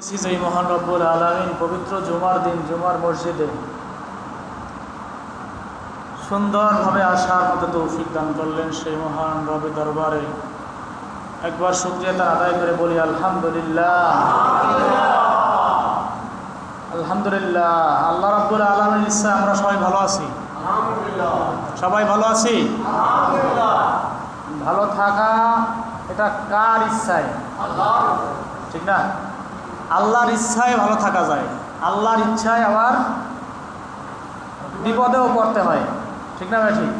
যে মহান রব্বুল আলামিন পবিত্র জুমার দিন জুমার মসজিদে সুন্দরভাবে আসার মতো তৌফিক দান করলেন। সেই মহান রবের দরবারে একবার শুকরিয়া তার আদায় করে বলি আলহামদুলিল্লাহ। আলহামদুলিল্লাহ। আল্লাহ রাব্বুল আলামিনের ইচ্ছায় আমরা সবাই ভালো আছি। সবাই ভালো আছি। ভালো থাকা এটা কার ইচ্ছায়? ঠিক না? আল্লাহর ইচ্ছায় ভালো থাকা যায়, আল্লাহর ইচ্ছায় আবার বিপদেও পড়তে হয়। ঠিক না ভাই? ঠিক।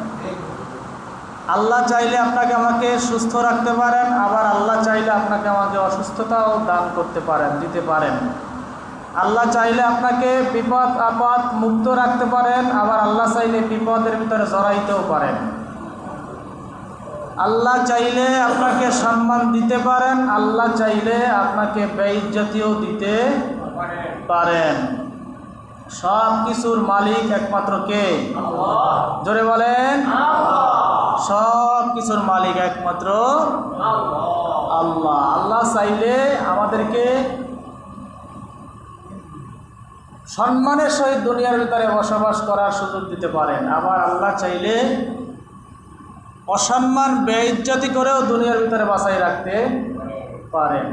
আল্লাহ চাইলে আপনাকে আমাকে সুস্থ রাখতে পারেন, আবার আল্লাহ চাইলে আপনাকে আমাকে অসুস্থতাও দান করতে পারেন, দিতে পারেন। আল্লাহ চাইলে আপনাকে বিপদ আপদ মুক্ত রাখতে পারেন, আবার আল্লাহ চাইলে বিপদের ভিতরে জড়াইতেও পারেন। আল্লাহ চাইলে আপনাকে সম্মান দিতে পারেন, আল্লাহ চাইলে আপনাকে বেইজ্জতিও দিতে পারেন। সব কিছুর মালিক একমাত্র কে? জোরে বলেন। সব কিছুর মালিক একমাত্র আল্লাহ। আল্লাহ চাইলে আমাদেরকে সম্মানের সহিত দুনিয়ার ভিতরে বসবাস করার সুযোগ দিতে পারেন, আবার আল্লাহ চাইলে অসম্মান বেইজ্জতি করেও দুনিয়ার ভিতরে বাঁচাই রাখতে পারেন।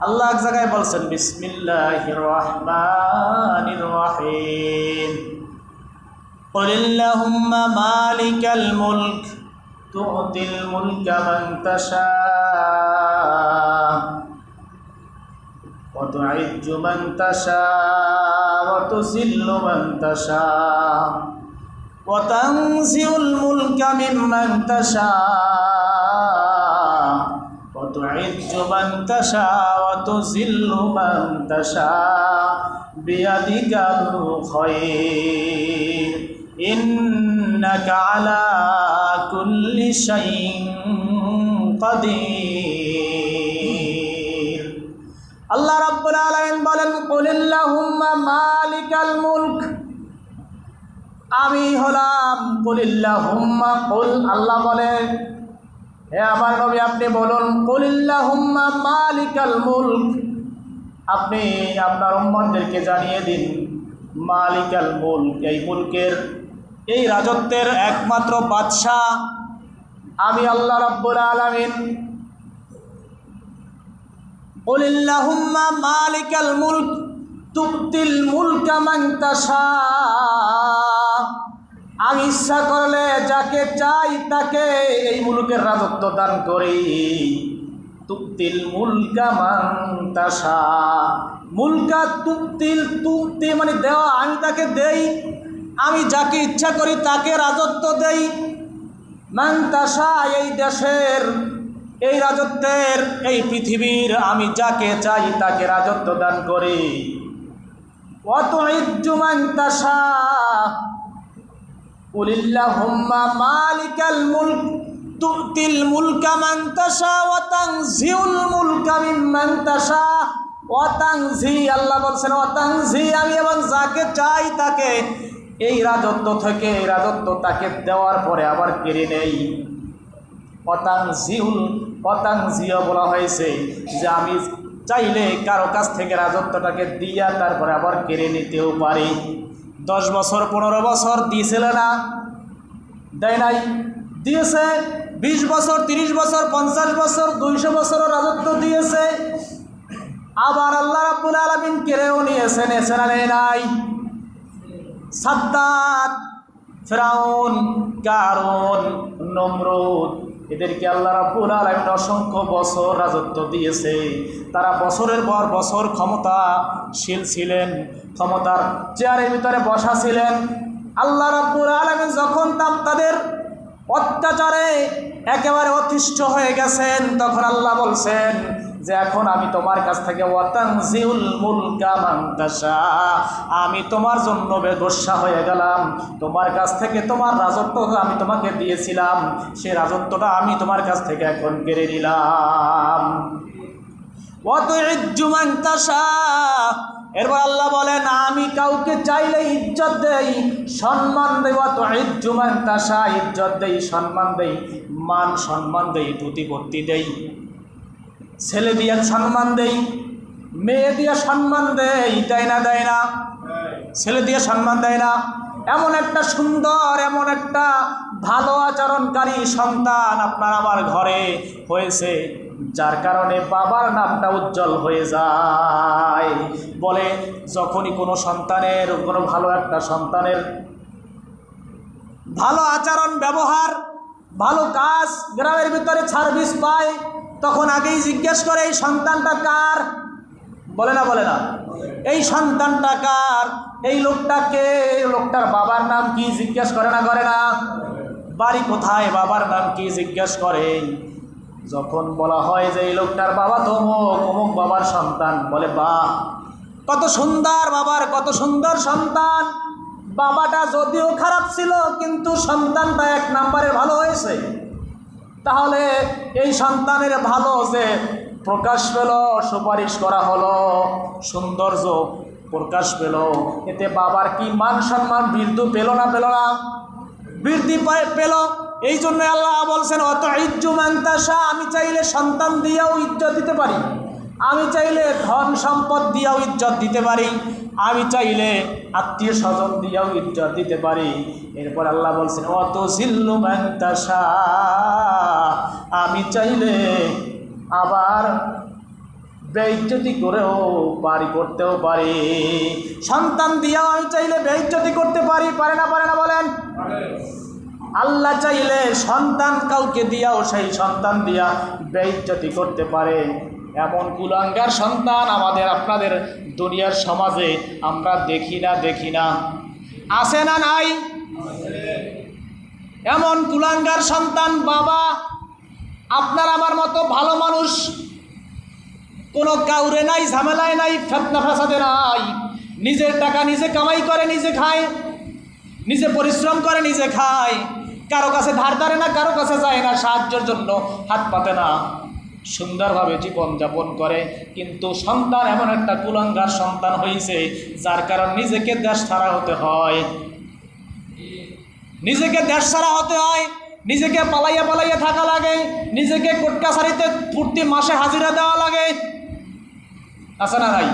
আল্লাহ এক জায়গায় বলছেন বিসমিল্লাহির রহমানির রহিম, কুলিল্লাহুম্মা মালিকাল মুলক তু'তিল মুলকা মান তাশা ওয়া তু'ইজ্জু মান তাশা ওয়া তুযিল্লু মান তাশা وتنزع الملك ممن تشاء وتعز من تشاء وتذل من تشاء بيدك الخير إنك على كل شيء قدير। আল্লাহ রাব্বুল আলামিন বলেন কুলিল্লাহুম্মা মালিকাল মুলক, আমি হলাম কুলিল্লাহুম্মা। কুল, আল্লাহ বলেন হে আমার নবী আপনি বলুন কুলিল্লাহুম্মা মালিকাল মুলক। আপনি আপনার উম্মতদেরকে জানিয়ে দিন মালিকাল মুলক, এই মুলকের এই রাজত্বের একমাত্র বাদশা আমি আল্লাহ রাব্বুল আলামিন। কুলিল্লাহুম্মা মালিকাল মুলক তু'তিল মুলকা মান তাশা, আমি ইচ্ছা করলে যাকে চাই তাকে এই মুলুকের রাজত্ব দান করি। তু'তিল মুলকা মান তাশা, মুলকা তু'তিল, তু'তি মানে দেওয়া, আমি তাকে দেই, আমি যাকে ইচ্ছা করি তাকে রাজত্ব দেই। মান তাশা, এই দেশের এই রাজত্বের এই পৃথিবীর আমি যাকে চাই তাকে রাজত্ব দান করি। ওয়া তু'ইজ্জু মান তাশা, কুলিল্লাহুম্মা মালিকাল মুলক তু'তিল মুলকা মান তাশা ওয়া তানজিউল মুলকা মিম্মান তাশা ওয়া তানজি, আল্লাহ বলছেন ওয়া তানজি, আমি এবং যাকে চাই তাকে এই রাজত্ব থেকে এই রাজত্ব তাকে দেওয়ার পরে আবার কেড়ে নেই। ওয়া তানজিও বলা হয়েছে যে আমি চাইলে কারো কাছ থেকে রাজত্বটাকে দিয়া তারপরে আবার কেড়ে নিতেও পারি। 10 বছর 15 বছর দিয়েছিল না? দেয় নাই? দিয়েছে। 20 বছর 30 বছর 50 বছর 200 বছরও রাজত্ব দিয়েছে। আবার আল্লাহ রাব্বুল আলামিন কেড়েও নিয়েছেন, এসে নাই? সাদ্দাত, ফিরাউন, কারুন, নমরুদ, এদেরকে আল্লাহ রাব্বুল আলামিন অসংখ্য বছর রাজত্ব দিয়েছে। তারা বছরের পর বছর ক্ষমতাশীল ছিলেন, ক্ষমতার চেয়ারের ভিতরে বসা ছিলেন। আল্লাহ রাব্বুল আলামিন যখন তাদের অত্যাচারে একেবারে অতিষ্ঠ হয়ে গেছেন, তখন আল্লাহ বলছেন যে এখন আমি তোমার কাছ থেকে ওয়া তানজিউল মুলকা মান তাশা, আমি তোমার জন্য বেদস্যা হয়ে গেলাম। তোমার কাছ থেকে তোমার রাজত্ব আমি তোমাকে দিয়েছিলাম, সেই রাজত্বটা আমি তোমার কাছ থেকে এখন কেড়ে নিলাম। ওয়া তু'ইজ্জু মান তাশা, এরপর আল্লাহ বলেন আমি কাউকে চাইলে ইজ্জত দেই, সম্মান দেই। ওয়া তু'ইজ্জু মান তাশা, ইজ্জত দেই, সম্মান দেই, মান সম্মান দেই, প্রতিপত্তি দেই, ছেলে দিয়ে সম্মান দেই, মেয়ে দিয়ে সম্মান দেয়, দেয় না দেয় না? ছেলে দিয়ে সম্মান দেয় না? এমন একটা সুন্দর, এমন একটা ভালো আচরণকারী সন্তান আপনার আমার ঘরে হয়েছে, যার কারণে বাবার নামটা উজ্জ্বল হয়ে যায়। বলে যখনই কোনো সন্তানের, কোনো ভালো একটা সন্তানের ভালো আচরণ ব্যবহার, ভালো কাজ গ্রামের ভিতরে সার্ভিস পায়, তখন আগেই জিজ্ঞেস করে এই সন্তানটা কার? বলে না বলে না? এই সন্তানটা কার? এই লোকটাকে, লোকটার বাবার নাম কি জিজ্ঞেস করে না করে না? বাড়ি কোথায়, বাবার নাম কি জিজ্ঞেস করে। যখন বলা হয় যে এই লোকটার বাবা তো অমুক, অমুক বাবার সন্তান, বলে বাহ, কত সুন্দর বাবার, কত সুন্দর সন্তান। বাবাটা যদিও খারাপ ছিল কিন্তু সন্তানটা এক নম্বরে ভালো হয়েছে। তাহলে এই সন্তানের ভালো যে প্রকাশ পেল, সুপারিশ করা হলো, সৌন্দর্য প্রকাশ পেল, এতে বাবার কি মান সম্মান বৃদ্ধি পেল না পেল না? বৃদ্ধি পেল। এই জন্য আল্লাহ বলছেন অত ইজ্জু মান্তাসা, আমি চাইলে সন্তান দিয়েও ইজ্জত দিতে পারি, আমি চাইলে ধন সম্পদ দিয়েও ইজ্জত দিতে পারি, আমি চাইলে আত্মীয় স্বজন দিয়েও ইজ্জত দিতে পারি। এরপর আল্লাহ বলছেন অত জিল্লু মান্তাসা, আমি চাইলে আবার বেইজ্জতি করেও পারি, করতেও পারি। সন্তান দিয়েও আমি চাইলে বেইজ্জতি করতে পারি, পারে না পারে না বলেন? আল্লাহ চাইলে সন্তান কাউকে দিয়াও সেই সন্তান দিয়া বেইজ্জতি করতে পারে। এমন কুলাঙ্গার সন্তান আমাদের আপনাদের দুনিয়ার সমাজে আমরা দেখি না, দেখি না? আছে না নাই? এমন কুলাঙ্গার সন্তান বাবা, আপনার আমার মতো ভালো মানুষ কোনো কাউরে নাই, ঝামেলায় নাই, ফিতনা ফাসাদে নাই, নিজের টাকা নিজে কামাই করে নিজে খায়, নিজে পরিশ্রম করে নিজে খায়, কারো কাছে ধার ধারে না, কারো কাছে যায় না, সাহায্যের জন্য হাত পাতে না, সুন্দরভাবে জীবনযাপন করে। কিন্তু সন্তান এমন একটা কুলাঙ্গার সন্তান হয়েছে যার কারণ নিজেকে দেশ ছাড়া হতে হয়, নিজেকে দেশ ছাড়া হতে হয়, নিজেকে পালাইয়া পালাইয়া থাকা লাগে, নিজেকে কোর্ট কাছারিতে প্রতি মাসে হাজিরা দেওয়া লাগে। আছে না নাই?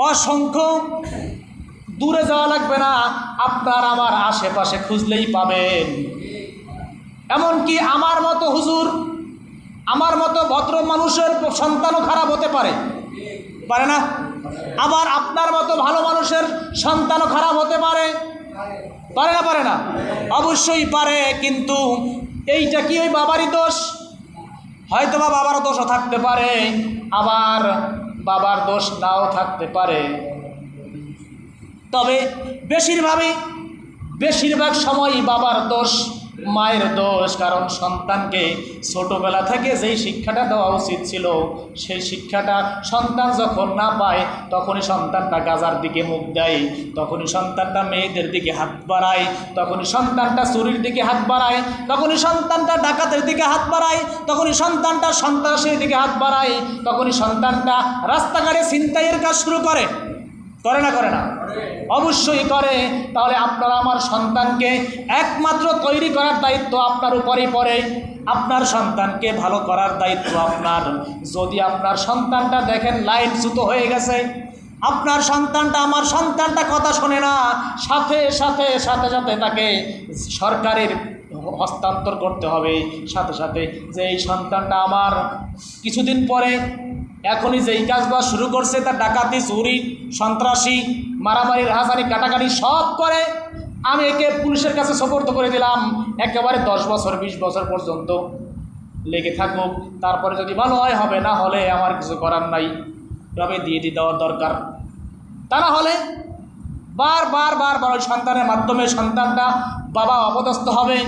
অসংখ্য দূরে যাওয়া লাগবে না, আপনার আমার আশেপাশে খুঁজলেই পাবেন। এমনকি আমার মতো হুজুর, আমার মতো ভদ্র মানুষের সন্তানও খারাপ হতে পারে, পারে না? আবার আপনার মতো ভালো মানুষের সন্তানও খারাপ হতে পারে, পারে না পারে না? অবশ্যই পারে। কিন্তু এইটা কি ওই বাবারই দোষ? হয়তো বা বাবার দোষও থাকতে পারে, আবার বাবার দোষ নাও থাকতে পারে। তবে বেশিরভাগ সময়ই বাবার দোষ, মায়ের দোষ। কারণ সন্তানকে ছোটোবেলা থেকে যেই শিক্ষাটা দেওয়া উচিত ছিল সেই শিক্ষাটা সন্তান যখন না পায় তখনই সন্তানটা গাজার দিকে মুখ দেয়, তখনই সন্তানটা মেয়েদের দিকে হাত বাড়ায়, তখনই সন্তানটা চুরির দিকে হাত বাড়ায়, তখনই সন্তানটা ডাকাতের দিকে হাত বাড়ায়, তখনই সন্তানটা সন্ত্রাসের দিকে হাত বাড়ায়, তখনই সন্তানটা রাস্তাঘাটে ছিনতাইয়ের কাজ শুরু করে। করে না করে না? অবশ্যই করে। তাহলে আপনারা আমার সন্তানকে একমাত্র তৈরি করার দায়িত্ব আপনার উপরেই পড়ে। আপনার সন্তানকে ভালো করার দায়িত্ব আপনার। যদি আপনার সন্তানটা দেখেন লাইনচ্যুত হয়ে গেছে, আপনার সন্তানটা, আমার সন্তানটা কথা শোনে না, সাথে সাথে তাকে সরকারের হস্তান্তর করতে হবে। সাথে সাথে যে এই সন্তানটা আমার কিছুদিন পরে এখনই যেই কাজবাজ শুরু করছে, তার ডাকাতি, চুরি, সন্ত্রাসী, মারামারি, রাহাজানি, কাটাকাটি সব করে, আমি একে পুলিশের কাছে সোপর্দ করে দিলাম, একেবারে 10 বছর 20 বছর পর্যন্ত লেগে থাকুক, তারপরে যদি ভালো হয় হবে, না হলে আমার কিছু করার নাই, তবে দিয়ে দেওয়ার দরকার। তা না হলে বার ওই সন্তানের মাধ্যমে সন্তানটা বাবা অপদস্থ হবে।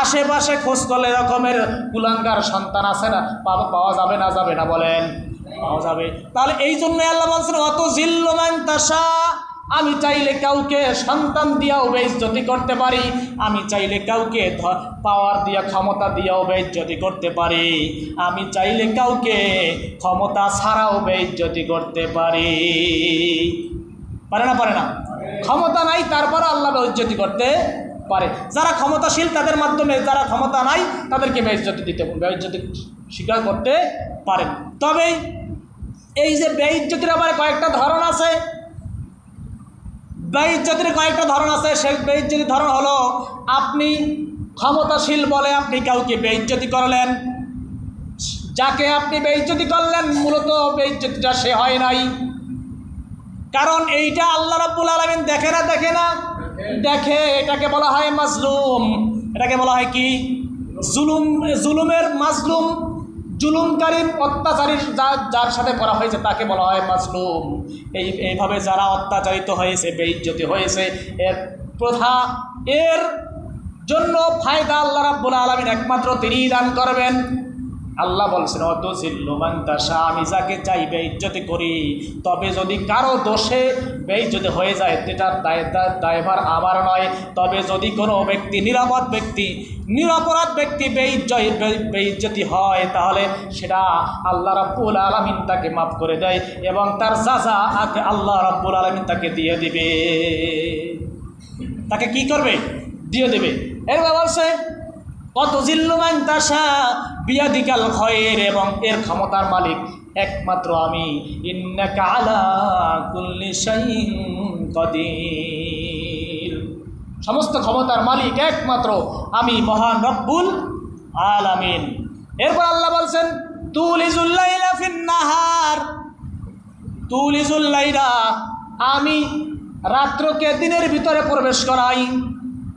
আশেপাশে খোঁজ করলে এরকমের কুলাঙ্গার সন্তান আছে না, পাওয়া যাবে না? যাবে না বলেন? পাওয়া যাবে। তাহলে এই জন্য আল্লাহ বলছেন অত জিল্লুমান তাশা, আমি চাইলে কাউকে সন্তান দিয়াও বেইজ্জতি করতে পারি, আমি চাইলে কাউকে পাওয়ার দিয়া, ক্ষমতা দিয়াও বেইজ্জতি করতে পারি, আমি চাইলে কাউকে ক্ষমতা ছাড়াও বেইজ্জতি করতে পারি। পারে না পারে না? ক্ষমতা নাই তারপর আল্লাহ বেইজ্জতি করতে পারে। যারা ক্ষমতাশীল তাদের মাধ্যমে, যারা ক্ষমতা নাই তাদেরকে বেইজ্জতি স্বীকার করতে পারেন। তবে এই যে বেইজ্জতির আবার কয়েকটা ধরন আছে, বেইজ্জতির কয়েকটা ধরন আছে। সেই বেইজ্জতির ধরন হলো, আপনি ক্ষমতাশীল বলে আপনি কাউকে বেইজ্জতি করলেন, যাকে আপনি বেইজ্জতি করলেন মূলত বেইজ্জতিটা সে হয় নাই, কারণ এইটা আল্লাহ রাব্বুল আলামিন দেখে না দেখে। এটাকে বলা হয় মাজলুম। এটাকে বলা হয় কি? জুলুমের মাজলুম। জুলুমকারী অত্যাচারী যার সাথে করা হয়েছে তাকে বলা হয় মাজলুম। এইভাবে যারা অত্যাচারিত হয়েছে, বেইজ্জতি হয়েছে, এর প্রথা, এর জন্য ফায়দা আল্লাহ রাব্বুল আলামিন একমাত্র তিনিই দান করবেন। আল্লাহ বলছেন ওয়াতুযিল্লু মান তাশা, আমি যাকে চাই বেইজ্জতি করি। তবে যদি কারো দোষে বেইজ্জতি হয়ে যায় এটার দায়ভার আমার নয়। তবে যদি কোনো ব্যক্তি নিরপরাধ ব্যক্তি বেইজ্জতি হয়, তাহলে সেটা আল্লাহ রাব্বুল আলামিন তাকে মাফ করে দেয় এবং তার সাজা আল্লাহ রাব্বুল আলামিন তাকে দিয়ে দিবে। তাকে কি করবে? দিয়ে দেবে। এরপর বলছে ওয়াতুযিল্লু মান তাশা বিয়াদিকাল খায়র, এবং এর ক্ষমতার মালিক একমাত্র আমি। ইন্নাকা আলা কুল্লি শাইইন কাদির, সমস্ত ক্ষমতার মালিক একমাত্র আমি, মহান রব্বুল আলামিন। এরপর আল্লাহ বলছেন তুলিজুল লাইলা ফিন নাহার, তুলিজুল লাইলা, আমি রাত্রকে দিনের ভিতরে প্রবেশ করাই।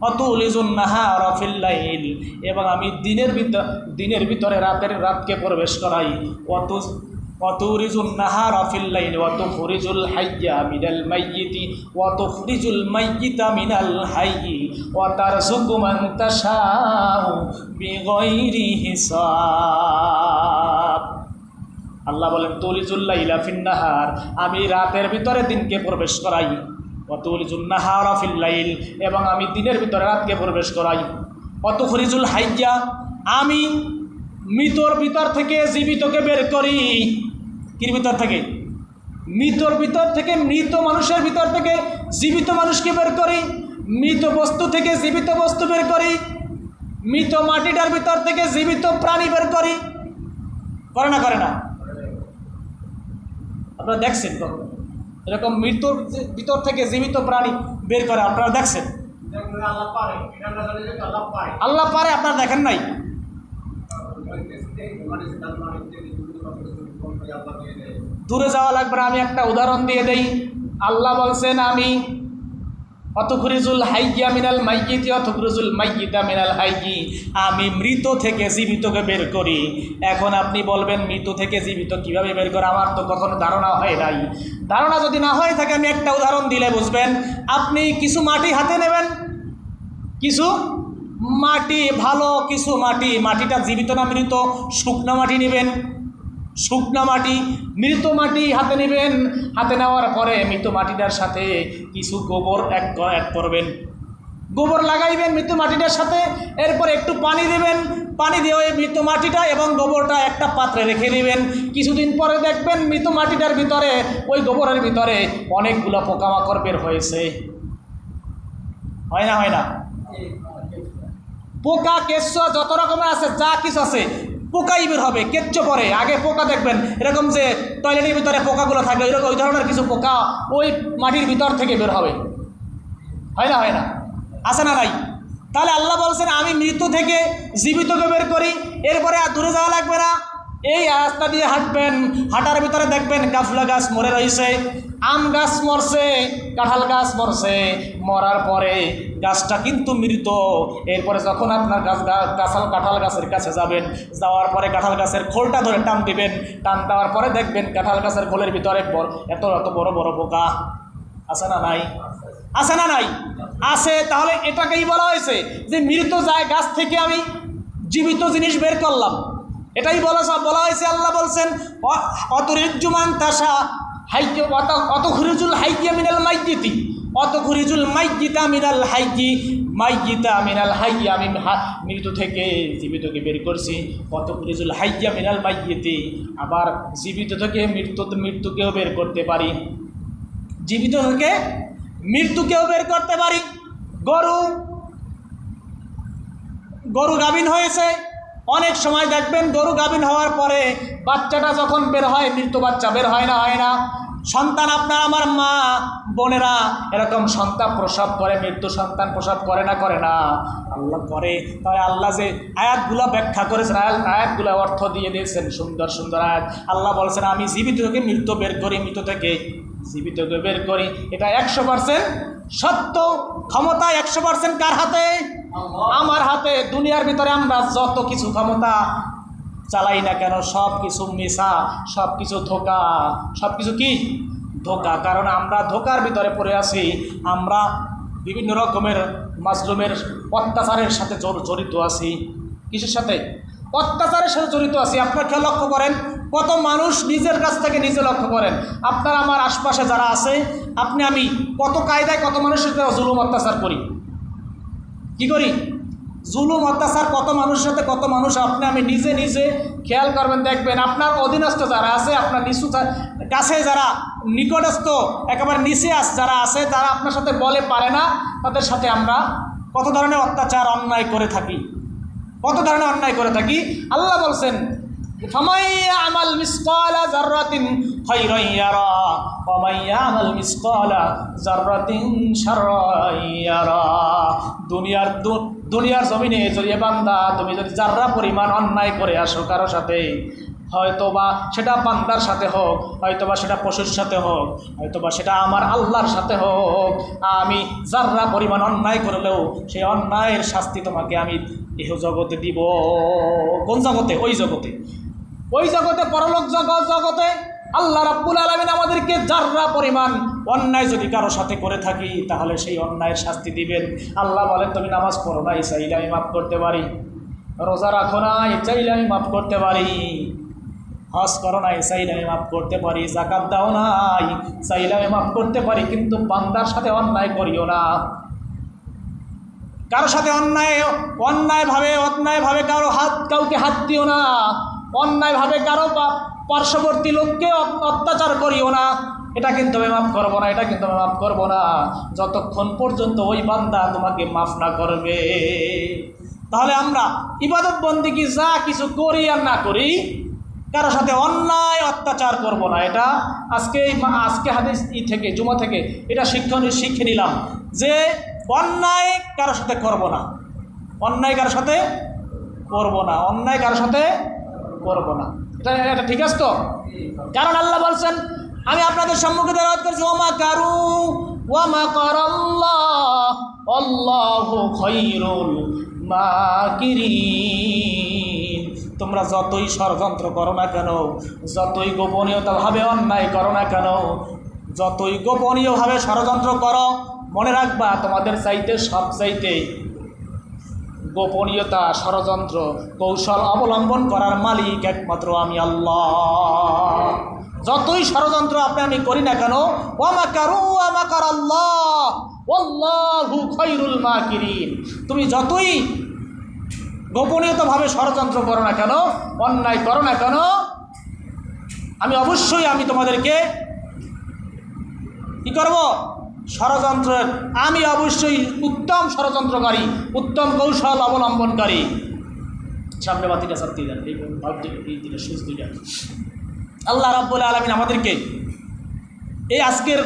অতুলিজুন নাহারা ফিল লাইল, এবং আমি দিনের ভিতরে রাতকে প্রবেশ করাই। অতুরিজুন নাহারা ফিল লাইল ওয়া তুখরিজুল হাইয়া মিনাল মাইয়িতি ওয়া তুখরিজুল মাইয়িতা মিনাল হাইয়ি ওয়া তারযুকু মান তাশাউ বিগাইরি হিসাব। আল্লাহ বলেন তুলিজুল লাইলা ফিন নাহার, আমি রাতের ভিতরে দিনকে প্রবেশ করাই। ওয়াতুলিজুন নাহারা ফিল লাইল, এবং আমি দিনের ভিতরে রাতকে প্রবেশ করাই। ওয়াতুখরিজুল হাইয়া, আমি মৃতর ভিতর থেকে জীবিতকে বের করি। কির ভিতর থেকে? মৃতর ভিতর থেকে, মৃত মানুষের ভিতর থেকে জীবিত মানুষকে বের করি। মৃত বস্তু থেকে জীবিত বস্তু বের করি। মৃত মাটিটার ভিতর থেকে জীবিত প্রাণী বের করি। করে না? করে না? আপনারা দেখছেন কখন এরকম মৃত্যুর ভিতর থেকে জীবিত প্রাণী বের করে? আপনারা দেখছেন? আল্লাহ পারে, আপনারা দেখেন নাই? দূরে যাওয়া লাগবে না, আমি একটা উদাহরণ দিয়ে দেই। আল্লাহ বলছেন আমি অতুখরিজুল হাইয়্যা মিনাল মাইয়িতি ওয়া তুখরিজুল মাইয়িতা মিনাল হাইয়্যি, আমি মৃত থেকে জীবিতকে বের করি। এখন আপনি বলবেন মৃত থেকে জীবিত কিভাবে বের করে? আমার তো কখনো ধারণা হয় নাই। ধারণা যদি না হয়ে থাকে আমি একটা উদাহরণ দিলে বুঝবেন। আপনি কিছু মাটি হাতে নেবেন, কিছু মাটি, ভালো কিছু মাটি, মাটিটা জীবিত না মৃত? শুকনো মাটি নেবেন, শুকনো মাটি, মৃত মাটি হাতে নেবেন। হাতে নেওয়ার পরে মৃত মাটিটার সাথে কিছু গোবর এক করবেন, গোবর লাগাইবেন মৃত মাটিটার সাথে। এরপর একটু পানি দেবেন, পানি দিয়ে ওই মৃত মাটিটা এবং গোবরটা একটা পাত্রে রেখে দিবেন। কিছুদিন পরে দেখবেন মৃত মাটিটার ভিতরে, ওই গোবরের ভিতরে অনেকগুলো পোকামাকড় বের হয়েছে। হয় না? হয় না? পোকা, কেঁচো, যত রকমের আছে, যা কিছু আছে পোকাই বের হবে। কেঁচো পরে আগে পোকা দেখবেন, এরকম যে টয়লেটের ভিতরে পোকাগুলো থাকে, এরকম ওই ধরনের কিছু পোকা ওই মাটির ভিতর থেকে বের হবে। হয় না? হয় না? আছে না নাই? তাহলে আল্লাহ বলছেন আমি মৃত থেকে জীবিতকে বের করি। এরপরে আর দূরে যাওয়া লাগবে না, এই রাস্তা দিয়ে হাঁটবেন, হাঁটার ভিতরে দেখবেন কাফলা গাছ মরে রয়েছে, আম গাছ মরছে, কাঁঠাল গাছ মরছে। মরার পরে গাছটা কিন্তু মৃত। এরপরে যখন আপনার কাঁঠাল গাছের কাছে যাবেন, যাওয়ার পরে কাঁঠাল গাছের খোলটা ধরে টান দিবেন। টান দেওয়ার পরে দেখবেন কাঁঠাল গাছের খোলের ভিতরে এত এত বড় বড় পোকা। আছে না নাই? আছে না নাই? আছে। তাহলে এটাকেই বলা হয়েছে যে মৃত যায় গাছ থেকে আমি জীবিত জিনিস বের করলাম। এটাই বলা হয়েছে। আল্লাহ বলছেন অতুরিজ্জু মান তাশা হাইয়্যা অতুখরিজুল হাইয়্যা মিনাল মাইয়িতি অতুখরিজুল মাইয়িতা মিনাল হাইয়্যি মাইয়িতা মিনাল হাইয়্যি, আমি মৃত থেকে জীবিতকে বের করছি। অতুখরিজুল হাইয়্যা মিনাল মাইয়িতি, আবার জীবিত থেকে মৃত্যুকেও বের করতে পারি। জীবিত থেকে মৃত্যুকেও বের করতে পারি। গরু গাভীন হয়েছে, অনেক সময় দেখবেন গরু গাভিন হওয়ার পরে বাচ্চাটা যখন বের হয়, মৃত বাচ্চা বের হয় না, হয় না? সন্তান আপনার আমার মা বোনেরা এরকম সন্তান প্রসব করে, মৃত্যু সন্তান প্রসব করে না, করে না? আল্লাহ করে। তাই আল্লাহ যে আয়াতগুলো ব্যাখ্যা করেছেন, আয়াতগুলো অর্থ দিয়ে দিয়েছেন, সুন্দর সুন্দর আয়াত। আল্লাহ বলছেন আমি জীবিত থেকে মৃত বের করি, মৃত থেকে জীবিতকে বের করি। এটা 100% সত্য। ক্ষমতা 100% কার হাতে? আমার হাতে। দুনিয়ার ভিতরে আমরা যত কিছু ক্ষমতা চালাই না কেন সব কিছু মিছা, সব কিছু ধোঁকা, সব কিছু কি ধোঁকা। কারণ আমরা ধোঁকার ভিতরে পড়ে আছি। আমরা বিভিন্ন রকমের মাজলুমের অত্যাচারের সাথে জড়িত আছি। কিসের সাথে? অত্যাচারের সাথে জড়িত আছি। আপনারা খেয়াল লক্ষ্য করেন, কত মানুষ নিজের কাছ থেকে নিজে লক্ষ্য করেন। আপনার আমার আশপাশে যারা আছে, আপনি আমি কত কায়দায় কত মানুষের সাথে জুলুম অত্যাচার করি। কি করি? জুলুম অত্যাচার কত মানুষের সাথে, কত মানুষ আপনি আমি নিজে নিজে খেয়াল করবেন, দেখবেন আপনার অধীনস্থ যারা আছে, আপনার নিচু কাছে যারা নিকটস্থ একেবারে নিচে যারা আছে, যারা আপনার সাথে বলে পারে না, তাদের সাথে আমরা কত ধরনের অত্যাচার অন্যায় করে থাকি, কত ধরনের অন্যায় করে থাকি। আল্লাহ বলছেন ফামান ইয়ামাল মিসকালা যাররাতিন খায়রান ইয়ারা ওয়া মান ইয়ামাল মিসকালা যাররাতিন শাররান ইয়ারা। দুনিয়ার জমিনে যদি বান্দা তুমি যদি যাররা পরিমাণ অন্যায় করে আসো কারো সাথে, হয়তোবা সেটা বান্দার সাথে হোক, হয়তোবা সেটা পশুর সাথে হোক, হয়তোবা সেটা আমার আল্লাহর সাথে হোক, আমি যাররা পরিমাণ অন্যায় করলেও সেই অন্যায়ের শাস্তি তোমাকে আমি ইহ জগতে দিব। কোন জগতে? ওই জগতে, ওই জগতে, পরলোক জগতে আল্লাহ রাব্বুল আলামিন আমাদেরকে যাররা পরিমাণ অন্যায় যদি কারো সাথে করে থাকি তাহলে সেই অন্যায়ের শাস্তি দিবেন। আল্লাহ বলেন তুমি নামাজ পড়ো নাই, চাইলে আমি মাফ করতে পারি। রোজা রাখো নাই, চাইলে আমি মাফ করতে পারি। হজ করো নাই, চাইলে আমি মাফ করতে পারি। যাকাত দাও নাই, চাইলে আমি মাফ করতে পারি। কিন্তু বান্দার সাথে অন্যায় করিও না। কারো সাথে অন্যায়ভাবে কাউকে হাত দিও না। অন্যায়ভাবে কারো পার্শ্ববর্তী লোককে অত্যাচার করিও না। এটা কিন্তু আমি মাফ করবো না, এটা কিন্তু আমি মাফ করবো না যতক্ষণ পর্যন্ত ওই বান্দা তোমাকে মাফ না করবে। তাহলে আমরা ইবাদত বন্দেগী যা কিছু করি আর না করি, কারো সাথে অন্যায় অত্যাচার করব না। এটা আজকে হাদিস থেকে, জুমা থেকে এটা শিক্ষে নিলাম যে অন্যায় কারো সাথে করব না, অন্যায় কারো সাথে করব না, অন্যায় কারো সাথে করব না। এটা ঠিক আছে তো? কারণ আল্লাহ বলছেন আমি আপনাদের সম্মুখে দাঁড়াত করছি ওমা কারু ওমা কারাল্লাহ আল্লাহু খায়রুল মাকিরিন। তোমরা যতই ষড়যন্ত্র করো না কেন, যতই গোপনীয়তাভাবে অন্যায় করো না কেন, যতই গোপনীয়ভাবে ষড়যন্ত্র করো, মনে রাখবা তোমাদের চাইতে সবচাইতে গোপনীয়তা, ষড়যন্ত্র, কৌশল অবলম্বন করার মালিক একমাত্র আমি আল্লাহ। যতই ষড়যন্ত্র আমি করি না কেন, ওয়া কারু ওয়া মাকারাল্লাহ ওয়াল্লাহু খায়রুল মাকিরিন। তুমি যতই গোপনীয়তাভাবে ষড়যন্ত্র করো না কেন, অন্যায় করো না কেন, আমি তোমাদেরকে কি করব? ষড়যন্ত্রের আমি অবশ্যই উত্তম ষড়যন্ত্রকারী, উত্তম কৌশল অবলম্বনকারী। সামনে বাতিটা সাথে দেন, এই সুইচ দুইটা। আল্লাহ রাব্বুল আলামিন আমাদেরকে এই আজকের